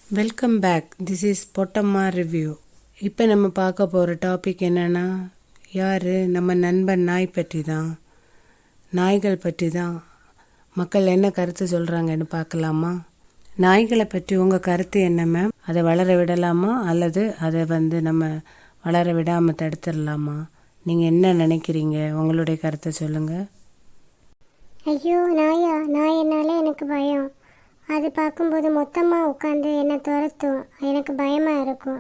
Welcome back. This is Pottamma review. இப்போ நம்ம பார்க்க போகிற டாபிக் என்னென்னா, யார் நம்ம நண்பன் நாய் பற்றி தான். நாய்கள் பற்றி தான் மக்கள் என்ன கருத்து சொல்கிறாங்கன்னு பார்க்கலாமா? நாய்களை பற்றி உங்கள் கருத்து என்ன மேம்? அதை வளர விடலாமா அல்லது அதை நம்ம வளர விடாமல் தடுத்துடலாமா? நீங்கள் என்ன நினைக்கிறீங்க? உங்களுடைய கருத்தை சொல்லுங்கள். ஐயோ, நாயினாலே எனக்கு பயம். அது பார்க்கும்போது மொத்தமாக உட்காந்து என்னை துரத்தும். எனக்கு பயமாக இருக்கும்.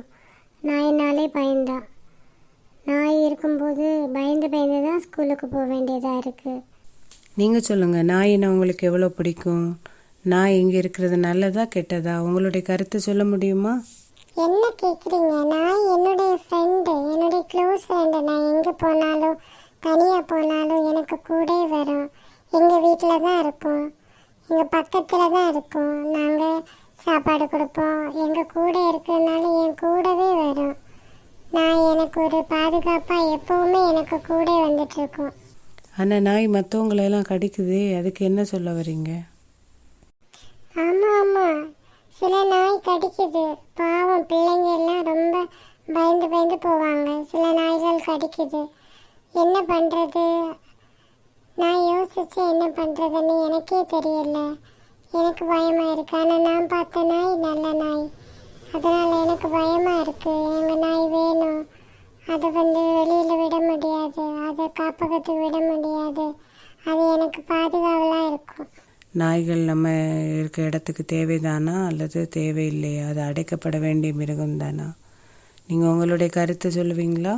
நாயினாலே பயந்தான். நாய் இருக்கும்போது பயந்து தான் ஸ்கூலுக்கு போக வேண்டியதாக இருக்குது. நீங்கள் சொல்லுங்கள், நாயினை உங்களுக்கு எவ்வளோ பிடிக்கும்? நாய் இங்கே இருக்கிறது நல்லதா கெட்டதா? உங்களுடைய கருத்தை சொல்ல முடியுமா? என்ன கேட்குறீங்க? நாய் என்னுடைய ஃப்ரெண்டு, என்னுடைய க்ளோஸ் ஃப்ரெண்டு. நான் எங்கே போனாலும், தனியாக போனாலும் எனக்கு கூட வரும். எங்கள் வீட்டில் தான் இருக்கும், எங்கள் பக்கத்தில் தான் இருக்கும். நாங்கள் சாப்பாடு கொடுப்போம். எங்கள் கூட இருக்கிறதுனால என் கூடவே வரும். நான் எனக்கு ஒரு பாதுகாப்பாக எப்போவுமே எனக்கு கூட வந்துட்டுருக்கோம். ஆனால் நாய் மற்றவங்களெல்லாம் கடிக்குது, அதுக்கு என்ன சொல்ல வரீங்க? ஆமாம், சில நாய் கடிக்குது. பாவம், பிள்ளைங்க எல்லாம் ரொம்ப பயந்து போவாங்க. சில நாய்கள் கடிக்குது. என்ன பண்ணுறது? நான் யோசிச்சு என்ன பண்ணுறதுன்னு எனக்கே தெரியல. எனக்கு பயமாக இருக்குது. ஆனால் நான் பார்த்த நாய் நல்ல நாய், அதனால் எனக்கு பயமாக இருக்குது. எங்கள் நாய் வேணும். அதை வெளியில் விட முடியாது, அதை காப்பகத்துக்கு விட முடியாது. அது எனக்கு பாதுகாவலாக இருக்கும். நாய்கள் நம்ம இருக்க இடத்துக்கு தேவைதானா அல்லது தேவையில்லையா? அது அடைக்கப்பட வேண்டிய மிருகம் தானா? நீங்கள் உங்களுடைய கருத்தை சொல்லுவீங்களா?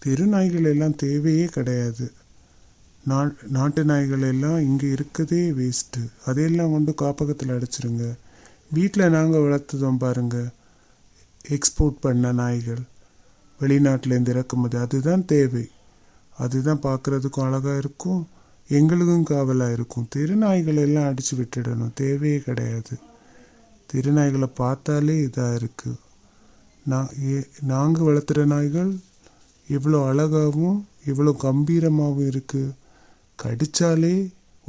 தெரு நாய்கள் எல்லாம் தேவையே கிடையாது. நாட்டு நாய்கள் எல்லாம் இங்கே இருக்கதே வேஸ்ட்டு. அதையெல்லாம் கொண்டு காப்பகத்தில் அடைச்சிருங்க. வீட்டில் நாங்கள் வளர்த்துதோம் பாருங்கள், எக்ஸ்போர்ட் பண்ண நாய்கள், வெளிநாட்டிலேருந்து இறக்குமதி. அதுதான் தேவை. அதுதான் பார்க்குறதுக்கும் அழகாக இருக்கும், எங்களுக்கும் காவலாக இருக்கும். தெரு நாய்கள் எல்லாம் அடித்து விட்டுடணும், தேவையே கிடையாது. தெரு நாய்களை பார்த்தாலே இதாக இருக்குது. நாங்கள் வளர்த்துற நாய்கள் இவ்வளோ அழகாகவும் இவ்வளோ கம்பீரமாகவும் இருக்குது. கடித்தாலே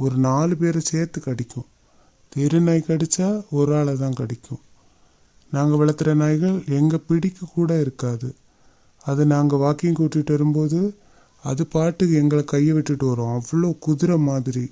ஒரு 4 பேரை சேர்த்து கடிக்கும். தெரு நாய் கடித்தா ஒரு ஆளை தான் கடிக்கும். நாங்கள் வளர்த்துற நாய்கள் எங்கள் பிடிக்க கூட இருக்காது. அது நாங்கள் வாக்கிங் கூட்டிகிட்டு வரும்போது அது பாட்டுக்கு எங்களை கையை விட்டுட்டு வரும். அவ்வளோ குதிரை மாதிரி.